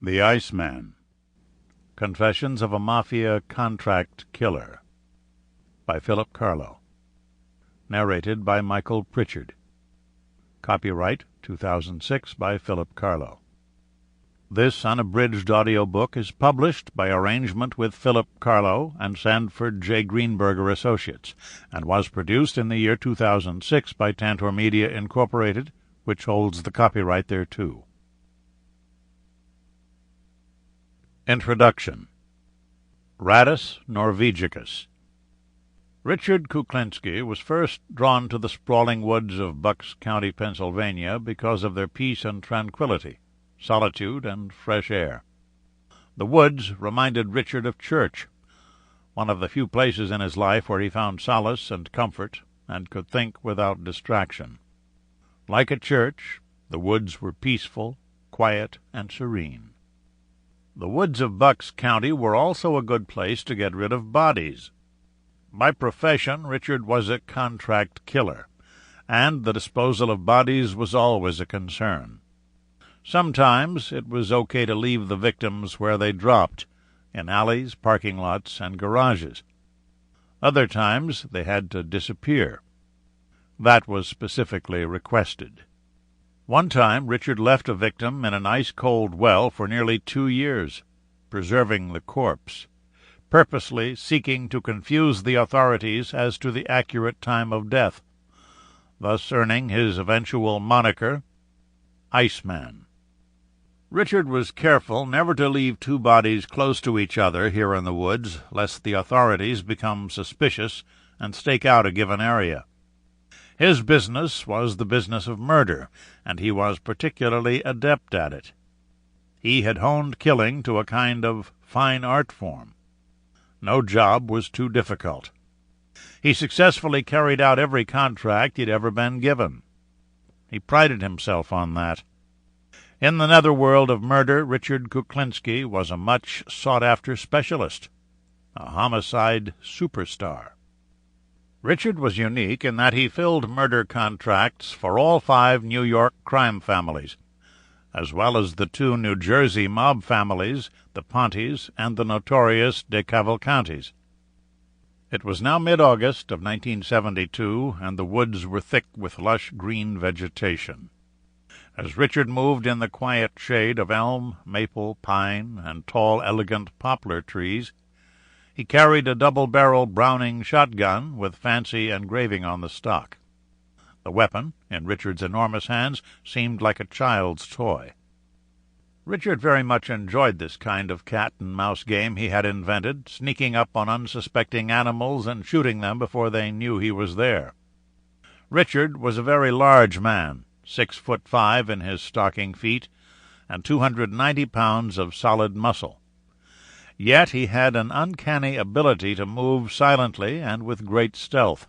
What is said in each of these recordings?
The Ice Man. Confessions of a Mafia Contract Killer by Philip Carlo. Narrated by Michael Prichard. Copyright 2006 by Philip Carlo. This unabridged audiobook is published by arrangement with Philip Carlo and Sanford J. Greenberger Associates, and was produced in the year 2006 by Tantor Media, Incorporated, which holds the copyright thereto. Introduction. Radus Norvegicus. Richard Kuklinski was first drawn to the sprawling woods of Bucks County, Pennsylvania, because of their peace and tranquility, solitude and fresh air. The woods reminded Richard of church, one of the few places in his life where he found solace and comfort and could think without distraction. Like a church, the woods were peaceful, quiet, and serene. The woods of Bucks County were also a good place to get rid of bodies. By profession, Richard was a contract killer, and the disposal of bodies was always a concern. Sometimes it was okay to leave the victims where they dropped, in alleys, parking lots, and garages. Other times they had to disappear. That was specifically requested. One time Richard left a victim in an ice-cold well for nearly 2 years, preserving the corpse, purposely seeking to confuse the authorities as to the accurate time of death, thus earning his eventual moniker, Ice Man. Richard was careful never to leave 2 bodies close to each other here in the woods, lest the authorities become suspicious and stake out a given area. His business was the business of murder, and he was particularly adept at it. He had honed killing to a kind of fine art form. No job was too difficult. He successfully carried out every contract he'd ever been given. He prided himself on that. In the netherworld of murder, Richard Kuklinski was a much sought-after specialist, a homicide superstar. Richard was unique in that he filled murder contracts for all 5 New York crime families, as well as the 2 New Jersey mob families, the Pontes and the notorious De Cavalcantes. It was now mid-August of 1972, and the woods were thick with lush green vegetation. As Richard moved in the quiet shade of elm, maple, pine, and tall, elegant poplar trees, he carried a double-barrel Browning shotgun with fancy engraving on the stock. The weapon, in Richard's enormous hands, seemed like a child's toy. Richard very much enjoyed this kind of cat-and-mouse game he had invented, sneaking up on unsuspecting animals and shooting them before they knew he was there. Richard was a very large man, 6'5" in his stocking feet, and 290 pounds of solid muscle. Yet he had an uncanny ability to move silently and with great stealth,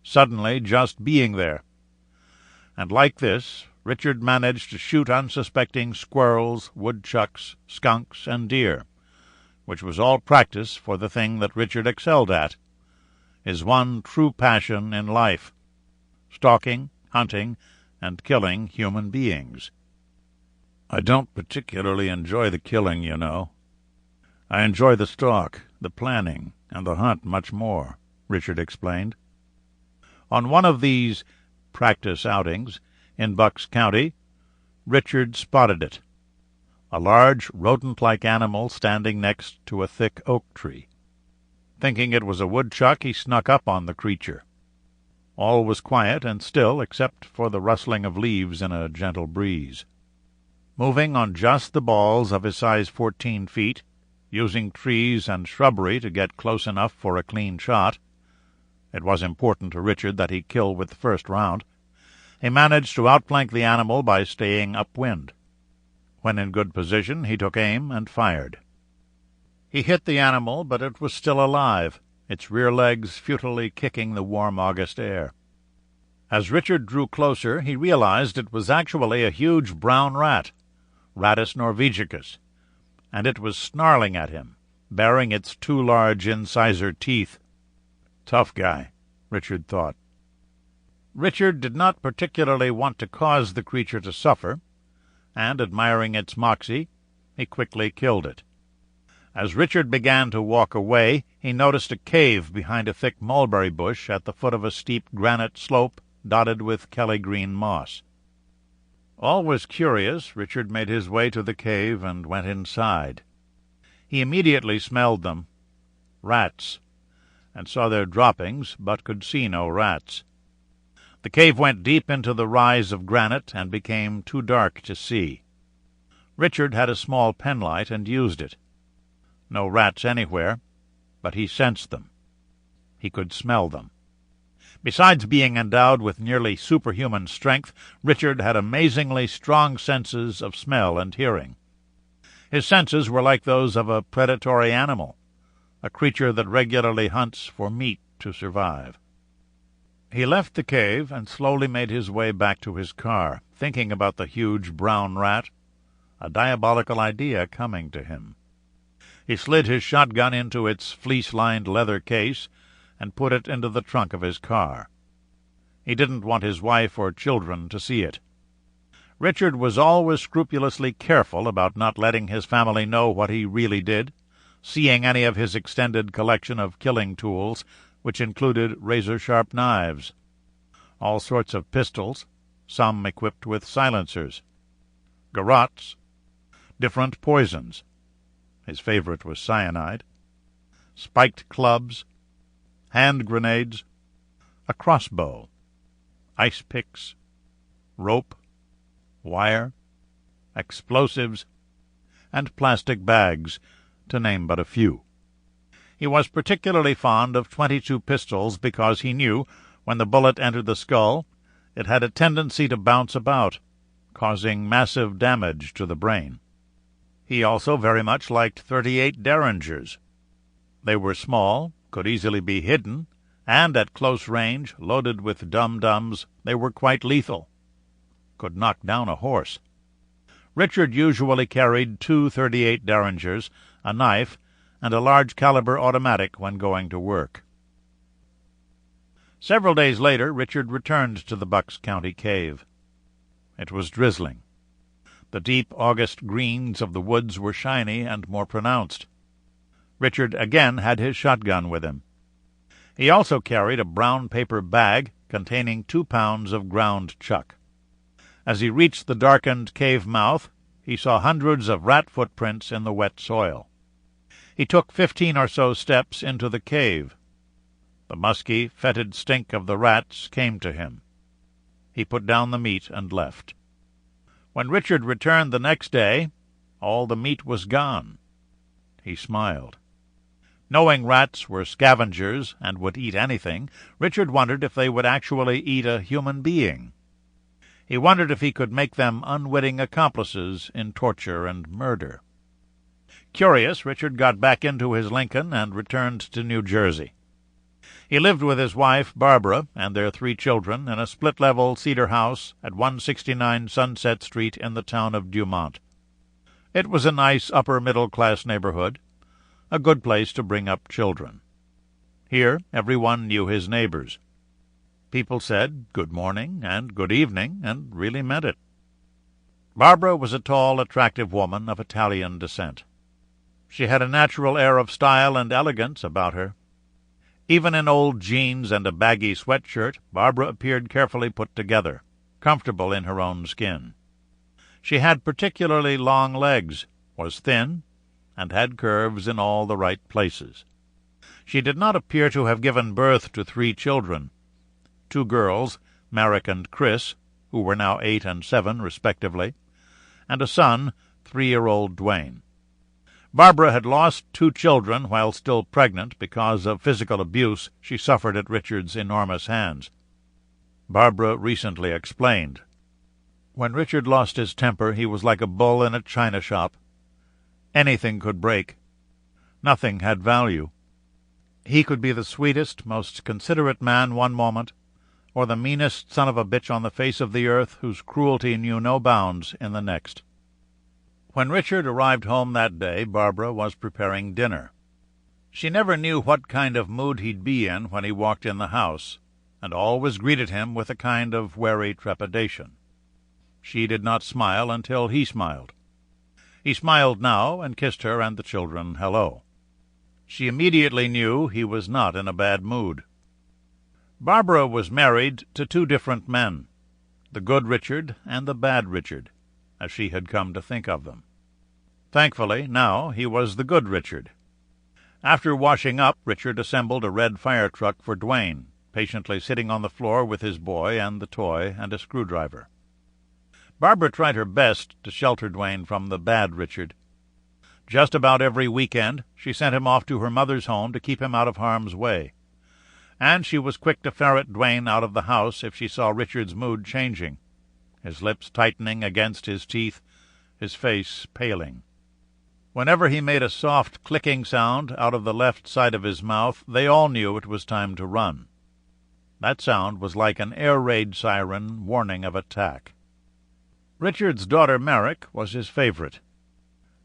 suddenly just being there. And like this, Richard managed to shoot unsuspecting squirrels, woodchucks, skunks, and deer, which was all practice for the thing that Richard excelled at, his one true passion in life: stalking, hunting, and killing human beings. "I don't particularly enjoy the killing, you know. I enjoy the stalk, the planning, and the hunt much more," Richard explained. On one of these practice outings in Bucks County, Richard spotted it, a large rodent-like animal standing next to a thick oak tree. Thinking it was a woodchuck, he snuck up on the creature. All was quiet and still except for the rustling of leaves in a gentle breeze. Moving on just the balls of his size 14 feet, using trees and shrubbery to get close enough for a clean shot — it was important to Richard that he kill with the first round — he managed to outflank the animal by staying upwind. When in good position, he took aim and fired. He hit the animal, but it was still alive, its rear legs futilely kicking the warm August air. As Richard drew closer, he realized it was actually a huge brown rat, Radus Norvegicus, and it was snarling at him, baring its 2 large incisor teeth. Tough guy, Richard thought. Richard did not particularly want to cause the creature to suffer, and, admiring its moxie, he quickly killed it. As Richard began to walk away, he noticed a cave behind a thick mulberry bush at the foot of a steep granite slope dotted with Kelly-green moss. Always curious, Richard made his way to the cave and went inside. He immediately smelled them, rats, and saw their droppings, but could see no rats. The cave went deep into the rise of granite and became too dark to see. Richard had a small penlight and used it. No rats anywhere, but he sensed them. He could smell them. Besides being endowed with nearly superhuman strength, Richard had amazingly strong senses of smell and hearing. His senses were like those of a predatory animal, a creature that regularly hunts for meat to survive. He left the cave and slowly made his way back to his car, thinking about the huge brown rat, a diabolical idea coming to him. He slid his shotgun into its fleece-lined leather case and put it into the trunk of his car. He didn't want his wife or children to see it. Richard was always scrupulously careful about not letting his family know what he really did, seeing any of his extended collection of killing tools, which included razor-sharp knives, all sorts of pistols, some equipped with silencers, garrotes, different poisons — his favorite was cyanide — spiked clubs, hand grenades, a crossbow, ice picks, rope, wire, explosives, and plastic bags, to name but a few. He was particularly fond of .22 pistols because he knew, when the bullet entered the skull, it had a tendency to bounce about, causing massive damage to the brain. He also very much liked .38 Derringers. They were small, could easily be hidden, and at close range, loaded with dum-dums, they were quite lethal. Could knock down a horse. Richard usually carried 2 .38 Derringers, a knife, and a large-caliber automatic when going to work. Several days later, Richard returned to the Bucks County cave. It was drizzling. The deep August greens of the woods were shiny and more pronounced. Richard again had his shotgun with him. He also carried a brown paper bag containing 2 pounds of ground chuck. As he reached the darkened cave mouth, he saw hundreds of rat footprints in the wet soil. He took 15 or so steps into the cave. The musky, fetid stink of the rats came to him. He put down the meat and left. When Richard returned the next day, all the meat was gone. He smiled. Knowing rats were scavengers and would eat anything, Richard wondered if they would actually eat a human being. He wondered if he could make them unwitting accomplices in torture and murder. Curious, Richard got back into his Lincoln and returned to New Jersey. He lived with his wife, Barbara, and their 3 children in a split-level cedar house at 169 Sunset Street in the town of Dumont. It was a nice upper-middle-class neighborhood, a good place to bring up children. Here everyone knew his neighbors. People said good morning and good evening, and really meant it. Barbara was a tall, attractive woman of Italian descent. She had a natural air of style and elegance about her. Even in old jeans and a baggy sweatshirt, Barbara appeared carefully put together, comfortable in her own skin. She had particularly long legs, was thin, and had curves in all the right places. She did not appear to have given birth to 3 children, 2 girls, Marek and Chris, who were now 8 and 7, respectively, and a son, 3-year-old Dwayne. Barbara had lost 2 children while still pregnant because of physical abuse she suffered at Richard's enormous hands. Barbara recently explained. When Richard lost his temper, he was like a bull in a china shop. Anything could break. Nothing had value. He could be the sweetest, most considerate man one moment, or the meanest son of a bitch on the face of the earth whose cruelty knew no bounds in the next. When Richard arrived home that day, Barbara was preparing dinner. She never knew what kind of mood he'd be in when he walked in the house, and always greeted him with a kind of wary trepidation. She did not smile until he smiled. He smiled now and kissed her and the children hello. She immediately knew he was not in a bad mood. Barbara was married to two different men, the good Richard and the bad Richard, as she had come to think of them. Thankfully, now he was the good Richard. After washing up, Richard assembled a red fire truck for Duane, patiently sitting on the floor with his boy and the toy and a screwdriver. Barbara tried her best to shelter Duane from the bad Richard. Just about every weekend she sent him off to her mother's home to keep him out of harm's way, and she was quick to ferret Duane out of the house if she saw Richard's mood changing, his lips tightening against his teeth, his face paling. Whenever he made a soft clicking sound out of the left side of his mouth, they all knew it was time to run. That sound was like an air raid siren warning of attack. Richard's daughter Merrick was his favorite.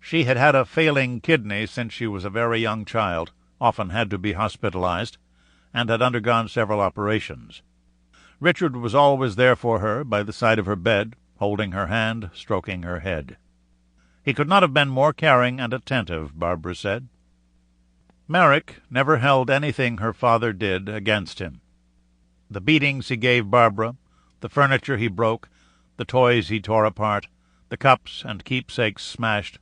She had had a failing kidney since she was a very young child, often had to be hospitalized, and had undergone several operations. Richard was always there for her by the side of her bed, holding her hand, stroking her head. He could not have been more caring and attentive, Barbara said. Merrick never held anything her father did against him. The beatings he gave Barbara, the furniture he broke, the toys he tore apart, the cups and keepsakes smashed,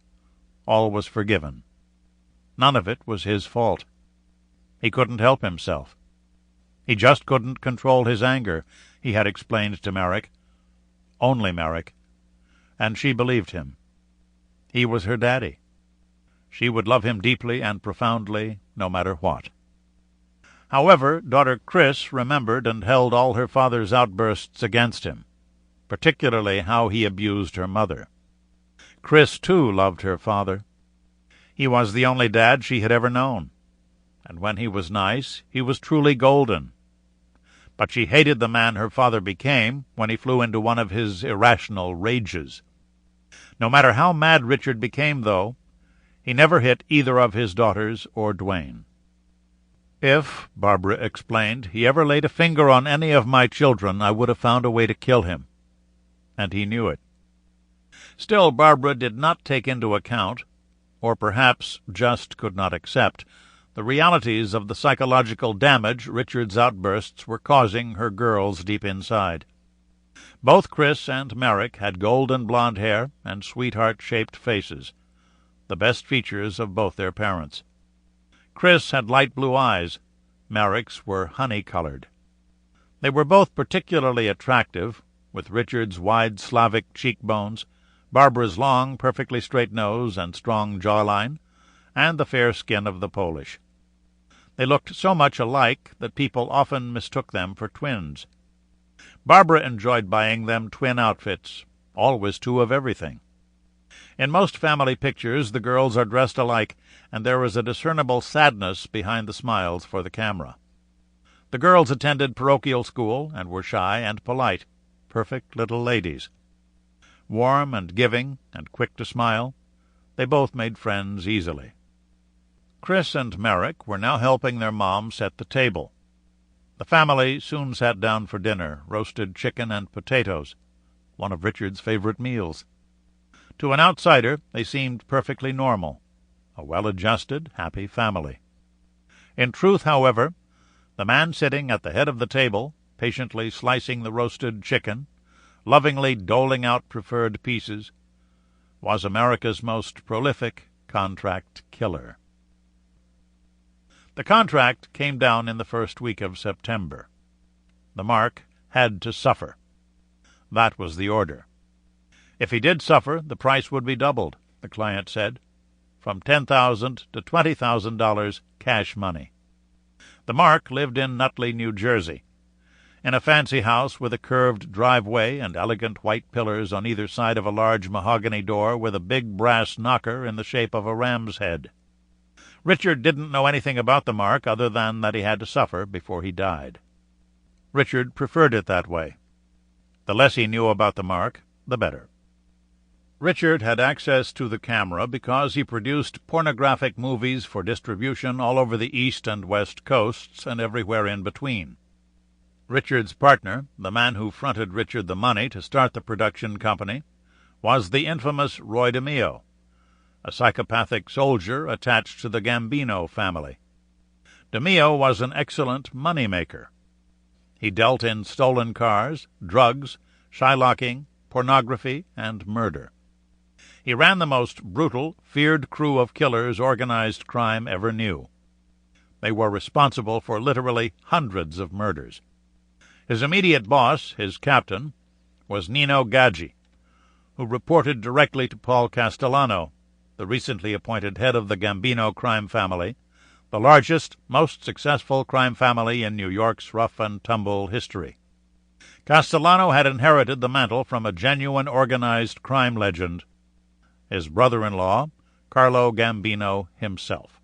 all was forgiven. None of it was his fault. He couldn't help himself. He just couldn't control his anger, he had explained to Merrick. Only Merrick. And she believed him. He was her daddy. She would love him deeply and profoundly, no matter what. However, daughter Chris remembered and held all her father's outbursts against him, particularly how he abused her mother. Chris, too, loved her father. He was the only dad she had ever known, and when he was nice, he was truly golden. But she hated the man her father became when he flew into one of his irrational rages. No matter how mad Richard became, though, he never hit either of his daughters or Duane. If, Barbara explained, he ever laid a finger on any of my children, I would have found a way to kill him. And he knew it. Still, Barbara did not take into account, or perhaps just could not accept, the realities of the psychological damage Richard's outbursts were causing her girls deep inside. Both Chris and Merrick had golden blonde hair and sweetheart-shaped faces, the best features of both their parents. Chris had light blue eyes. Merrick's were honey-colored. They were both particularly attractive, with Richard's wide Slavic cheekbones, Barbara's long, perfectly straight nose and strong jawline, and the fair skin of the Polish. They looked so much alike that people often mistook them for twins. Barbara enjoyed buying them twin outfits, always two of everything. In most family pictures the girls are dressed alike, and there is a discernible sadness behind the smiles for the camera. The girls attended parochial school and were shy and polite, perfect little ladies. Warm and giving and quick to smile, they both made friends easily. Chris and Merrick were now helping their mom set the table. The family soon sat down for dinner, roasted chicken and potatoes, one of Richard's favorite meals. To an outsider, they seemed perfectly normal, a well-adjusted, happy family. In truth, however, the man sitting at the head of the table, patiently slicing the roasted chicken, lovingly doling out preferred pieces, was America's most prolific contract killer. The contract came down in the first week of September. The Mark had to suffer. That was the order. If he did suffer, the price would be doubled, the client said, from $10,000 to $20,000 cash money. The Mark lived in Nutley, New Jersey, in a fancy house with a curved driveway and elegant white pillars on either side of a large mahogany door with a big brass knocker in the shape of a ram's head. Richard didn't know anything about the Mark other than that he had to suffer before he died. Richard preferred it that way. The less he knew about the Mark, the better. Richard had access to the camera because he produced pornographic movies for distribution all over the East and West coasts and everywhere in between. Richard's partner, the man who fronted Richard the money to start the production company, was the infamous Roy DeMeo, a psychopathic soldier attached to the Gambino family. DeMeo was an excellent money-maker. He dealt in stolen cars, drugs, shylocking, pornography, and murder. He ran the most brutal, feared crew of killers organized crime ever knew. They were responsible for literally hundreds of murders. His immediate boss, his captain, was Nino Gaggi, who reported directly to Paul Castellano, the recently appointed head of the Gambino crime family, the largest, most successful crime family in New York's rough-and-tumble history. Castellano had inherited the mantle from a genuine organized crime legend, his brother-in-law, Carlo Gambino himself.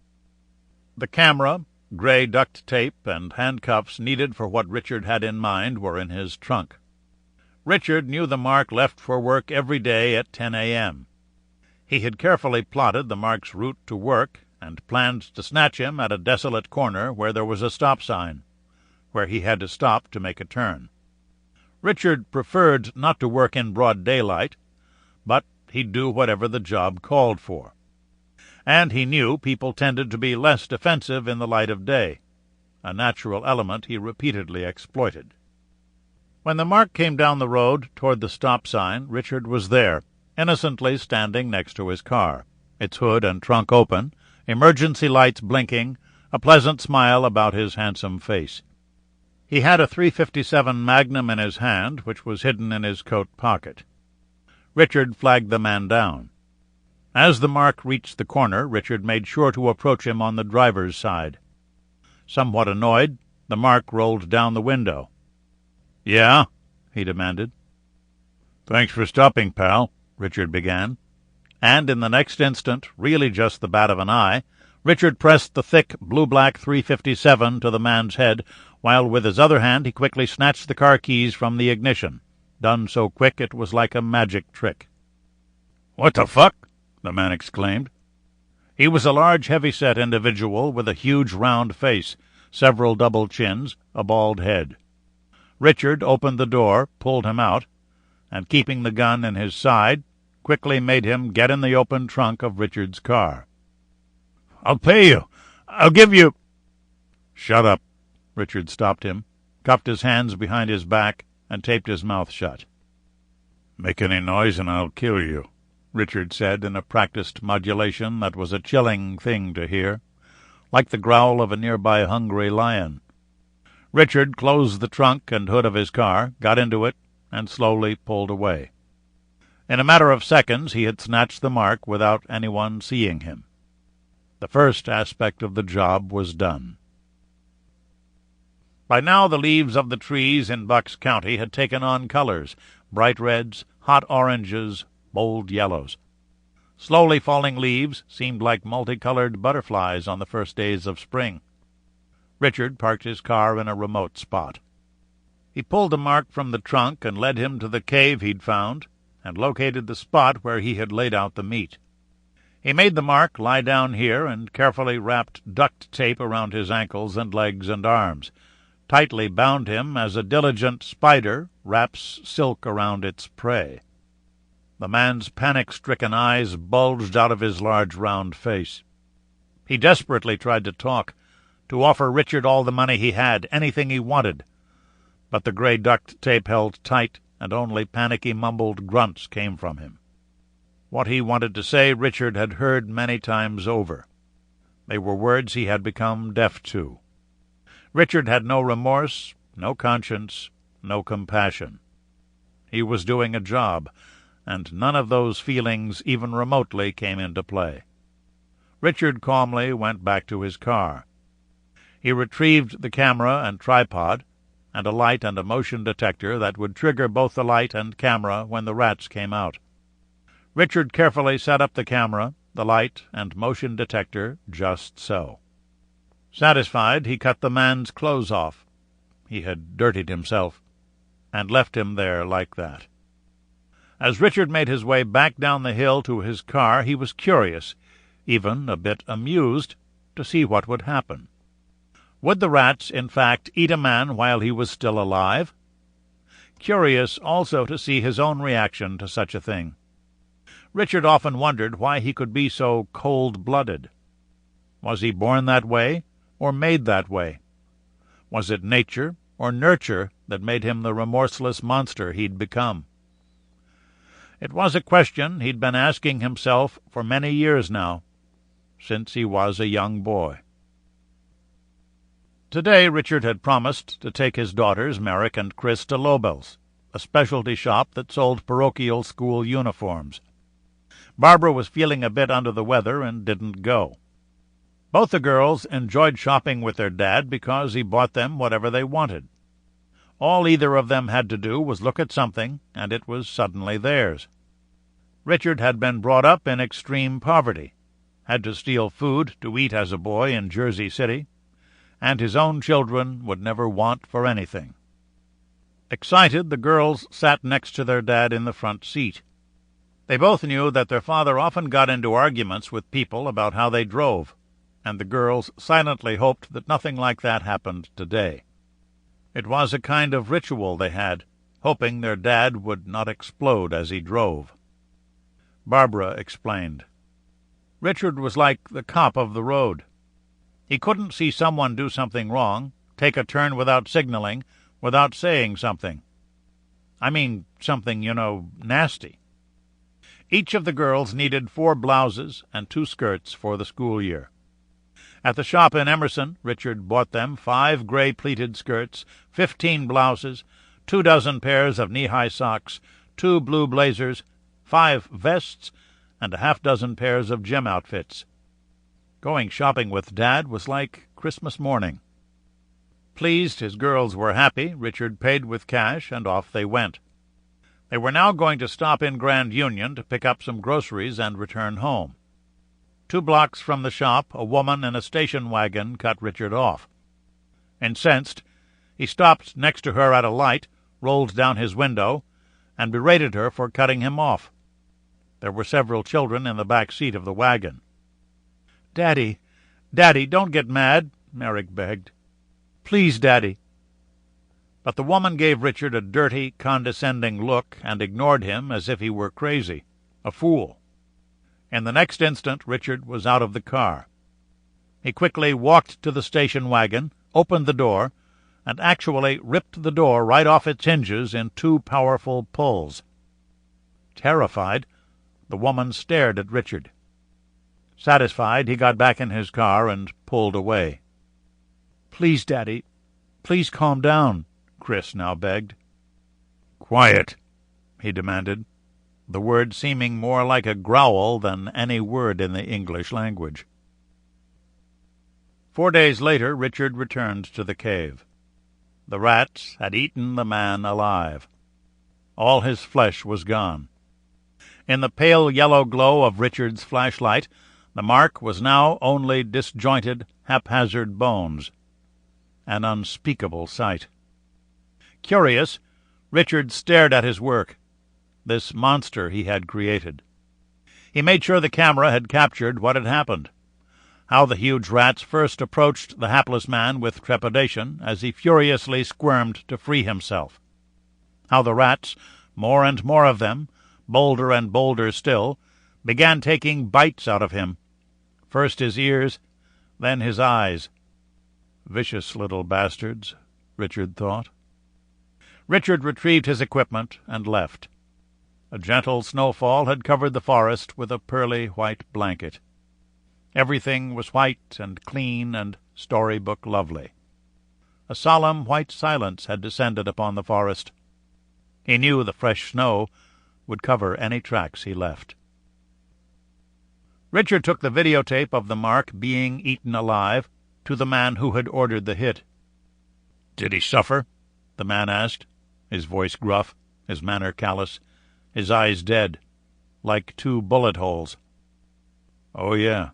The camera, gray duct tape, and handcuffs needed for what Richard had in mind were in his trunk. Richard knew the Mark left for work every day at 10 a.m. He had carefully plotted the Mark's route to work and planned to snatch him at a desolate corner where there was a stop sign, where he had to stop to make a turn. Richard preferred not to work in broad daylight, but he'd do whatever the job called for. And he knew people tended to be less defensive in the light of day, a natural element he repeatedly exploited. When the Mark came down the road toward the stop sign, Richard was there, innocently standing next to his car, its hood and trunk open, emergency lights blinking, a pleasant smile about his handsome face. He had a .357 Magnum in his hand, which was hidden in his coat pocket. Richard flagged the man down. As the Mark reached the corner, Richard made sure to approach him on the driver's side. Somewhat annoyed, the Mark rolled down the window. "Yeah?" he demanded. "Thanks for stopping, pal," Richard began. And in the next instant, really just the bat of an eye, Richard pressed the thick, blue-black .357 to the man's head, while with his other hand he quickly snatched the car keys from the ignition, done so quick it was like a magic trick. "What the fuck?" the man exclaimed. He was a large, heavy-set individual with a huge round face, several double chins, a bald head. Richard opened the door, pulled him out, and keeping the gun in his side, quickly made him get in the open trunk of Richard's car. "I'll pay you. I'll give you—" "Shut up." Richard stopped him, cuffed his hands behind his back, and taped his mouth shut. "Make any noise and I'll kill you," Richard said in a practiced modulation that was a chilling thing to hear, like the growl of a nearby hungry lion. Richard closed the trunk and hood of his car, got into it, and slowly pulled away. In a matter of seconds he had snatched the Mark without anyone seeing him. The first aspect of the job was done. By now the leaves of the trees in Bucks County had taken on colors, bright reds, hot oranges, bold yellows. Slowly falling leaves seemed like multicolored butterflies on the first days of spring. Richard parked his car in a remote spot. He pulled the Mark from the trunk and led him to the cave he'd found, and located the spot where he had laid out the meat. He made the Mark lie down here and carefully wrapped duct tape around his ankles and legs and arms, tightly bound him as a diligent spider wraps silk around its prey. The man's panic-stricken eyes bulged out of his large round face. He desperately tried to talk, to offer Richard all the money he had, anything he wanted, but the gray duct tape held tight, and only panicky mumbled grunts came from him. What he wanted to say Richard had heard many times over. They were words he had become deaf to. Richard had no remorse, no conscience, no compassion. He was doing a job, and none of those feelings even remotely came into play. Richard calmly went back to his car. He retrieved the camera and tripod, and a light and a motion detector that would trigger both the light and camera when the rats came out. Richard carefully set up the camera, the light, and motion detector just so. Satisfied, he cut the man's clothes off. He had dirtied himself, and left him there like that. As Richard made his way back down the hill to his car, he was curious, even a bit amused, to see what would happen. Would the rats, in fact, eat a man while he was still alive? Curious also to see his own reaction to such a thing. Richard often wondered why he could be so cold-blooded. Was he born that way, or made that way? Was it nature or nurture that made him the remorseless monster he'd become? It was a question he'd been asking himself for many years now, since he was a young boy. Today Richard had promised to take his daughters, Merrick and Chris, to Lobel's, a specialty shop that sold parochial school uniforms. Barbara was feeling a bit under the weather and didn't go. Both the girls enjoyed shopping with their dad because he bought them whatever they wanted. All either of them had to do was look at something, and it was suddenly theirs. Richard had been brought up in extreme poverty, had to steal food to eat as a boy in Jersey City, and his own children would never want for anything. Excited, the girls sat next to their dad in the front seat. They both knew that their father often got into arguments with people about how they drove, and the girls silently hoped that nothing like that happened today. It was a kind of ritual they had, hoping their dad would not explode as he drove. Barbara explained. Richard was like the cop of the road. He couldn't see someone do something wrong, take a turn without signaling, without saying something. I mean something, nasty. Each of the girls needed 4 blouses and 2 skirts for the school year. At the shop in Emerson, Richard bought them 5 gray pleated skirts, 15 blouses, 24 pairs of knee-high socks, 2 blue blazers, 5 vests, and a half-dozen pairs of gym outfits. Going shopping with Dad was like Christmas morning. Pleased his girls were happy, Richard paid with cash, and off they went. They were now going to stop in Grand Union to pick up some groceries and return home. 2 blocks from the shop, a woman in a station wagon cut Richard off. Incensed, he stopped next to her at a light, rolled down his window, and berated her for cutting him off. There were several children in the back seat of the wagon. "Daddy, don't get mad," Merrick begged. "Please, Daddy." But the woman gave Richard a dirty, condescending look and ignored him as if he were crazy, a fool. In the next instant, Richard was out of the car. He quickly walked to the station wagon, opened the door, and actually ripped the door right off its hinges in 2 powerful pulls. Terrified, the woman stared at Richard. Satisfied, he got back in his car and pulled away. "Please, Daddy, please calm down," Chris now begged. "Quiet," he demanded, the word seeming more like a growl than any word in the English language. 4 days later, Richard returned to the cave. The rats had eaten the man alive. All his flesh was gone. In the pale yellow glow of Richard's flashlight, the mark was now only disjointed, haphazard bones. An unspeakable sight. Curious, Richard stared at his work, this monster he had created. He made sure the camera had captured what had happened, how the huge rats first approached the hapless man with trepidation as he furiously squirmed to free himself, how the rats, more and more of them, bolder and bolder still, began taking bites out of him, first his ears, then his eyes. Vicious little bastards, Richard thought. Richard retrieved his equipment and left. A gentle snowfall had covered the forest with a pearly white blanket. Everything was white and clean and storybook lovely. A solemn white silence had descended upon the forest. He knew the fresh snow would cover any tracks he left. Richard took the videotape of the mark being eaten alive to the man who had ordered the hit. "Did he suffer?" the man asked, his voice gruff, his manner callous, his eyes dead, like 2 bullet holes. "Oh, yeah.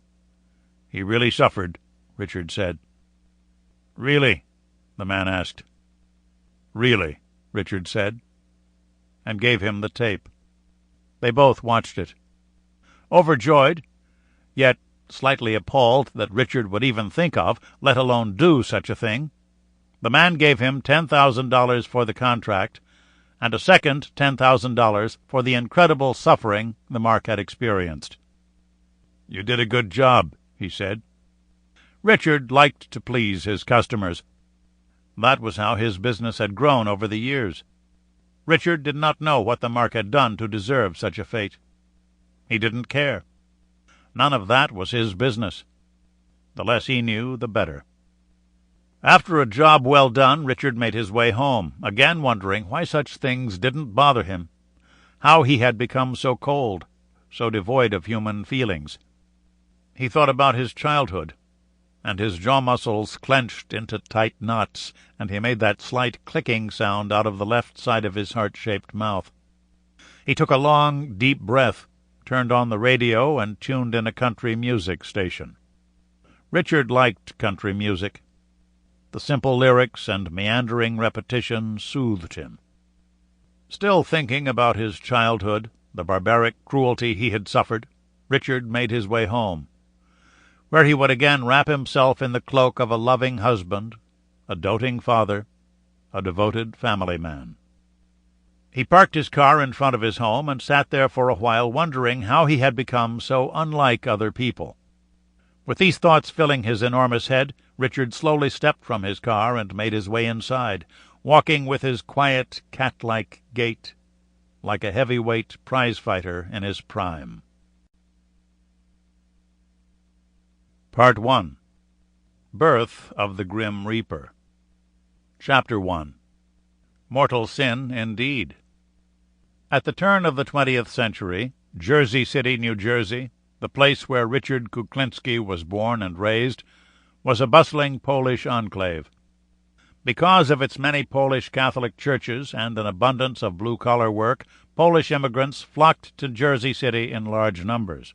He really suffered," Richard said. "Really?" the man asked. "Really," Richard said, and gave him the tape. They both watched it. Overjoyed, yet slightly appalled that Richard would even think of, let alone do, such a thing, the man gave him $10,000 for the contract and a second $10,000 for the incredible suffering the mark had experienced. "You did a good job," he said. Richard liked to please his customers. That was how his business had grown over the years. Richard did not know what the mark had done to deserve such a fate. He didn't care. None of that was his business. The less he knew, the better. After a job well done, Richard made his way home, again wondering why such things didn't bother him, how he had become so cold, so devoid of human feelings. He thought about his childhood, and his jaw muscles clenched into tight knots, and he made that slight clicking sound out of the left side of his heart-shaped mouth. He took a long, deep breath, turned on the radio, and tuned in a country music station. Richard liked country music. The simple lyrics and meandering repetition soothed him. Still thinking about his childhood, the barbaric cruelty he had suffered, Richard made his way home, where he would again wrap himself in the cloak of a loving husband, a doting father, a devoted family man. He parked his car in front of his home and sat there for a while wondering how he had become so unlike other people. With these thoughts filling his enormous head, Richard slowly stepped from his car and made his way inside, walking with his quiet, cat-like gait, like a heavyweight prize-fighter in his prime. Part 1. Birth of the Grim Reaper. Chapter 1. Mortal Sin Indeed. At the turn of the 20th century, Jersey City, New Jersey, the place where Richard Kuklinski was born and raised, was a bustling Polish enclave. Because of its many Polish Catholic churches and an abundance of blue-collar work, Polish immigrants flocked to Jersey City in large numbers.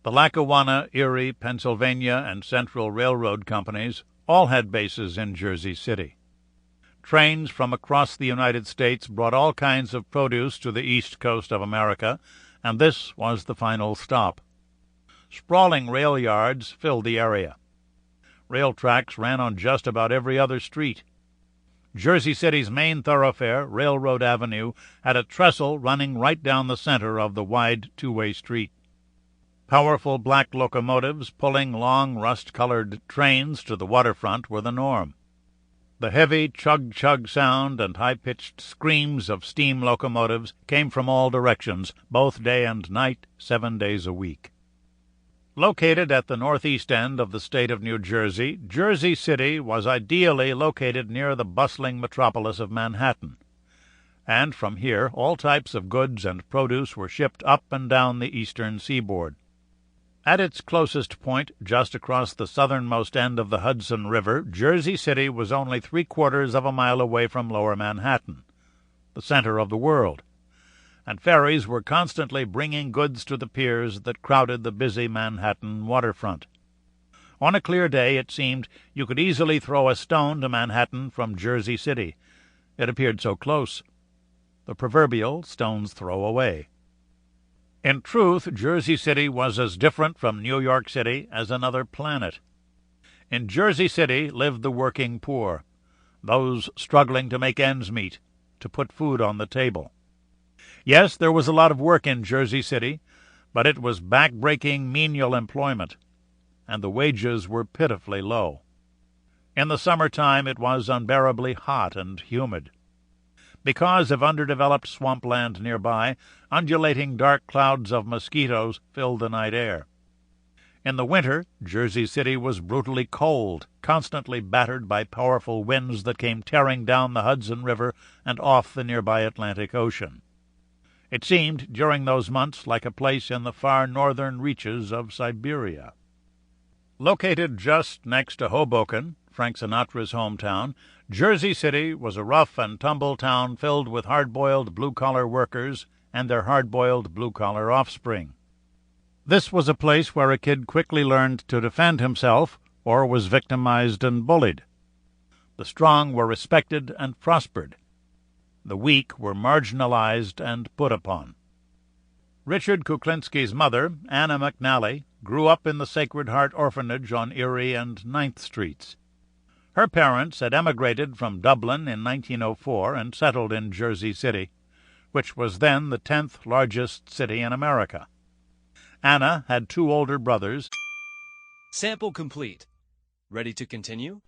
The Lackawanna, Erie, Pennsylvania, and Central Railroad companies all had bases in Jersey City. Trains from across the United States brought all kinds of produce to the east coast of America, and this was the final stop. Sprawling rail yards filled the area. Rail tracks ran on just about every other street. Jersey City's main thoroughfare, Railroad Avenue, had a trestle running right down the center of the wide two-way street. Powerful black locomotives pulling long rust-colored trains to the waterfront were the norm. The heavy chug-chug sound and high-pitched screams of steam locomotives came from all directions, both day and night, 7 days a week. Located at the northeast end of the state of New Jersey, Jersey City was ideally located near the bustling metropolis of Manhattan, and from here all types of goods and produce were shipped up and down the eastern seaboard. At its closest point, just across the southernmost end of the Hudson River, Jersey City was only 3/4 of a mile away from Lower Manhattan, the center of the world, and ferries were constantly bringing goods to the piers that crowded the busy Manhattan waterfront. On a clear day, it seemed, you could easily throw a stone to Manhattan from Jersey City. It appeared so close. The proverbial stone's throw away. In truth, Jersey City was as different from New York City as another planet. In Jersey City lived the working poor, those struggling to make ends meet, to put food on the table. Yes, there was a lot of work in Jersey City, but it was back-breaking menial employment, and the wages were pitifully low. In the summertime it was unbearably hot and humid. Because of underdeveloped swampland nearby, undulating dark clouds of mosquitoes filled the night air. In the winter, Jersey City was brutally cold, constantly battered by powerful winds that came tearing down the Hudson River and off the nearby Atlantic Ocean. It seemed, during those months, like a place in the far northern reaches of Siberia. Located just next to Hoboken, Frank Sinatra's hometown, Jersey City was a rough-and-tumble town filled with hard-boiled blue-collar workers and their hard-boiled blue-collar offspring. This was a place where a kid quickly learned to defend himself or was victimized and bullied. The strong were respected and prospered. The weak were marginalized and put upon. Richard Kuklinski's mother, Anna McNally, grew up in the Sacred Heart Orphanage on Erie and 9th Streets. Her parents had emigrated from Dublin in 1904 and settled in Jersey City, which was then the 10th largest city in America. Anna had two older brothers. Sample complete. Ready to continue?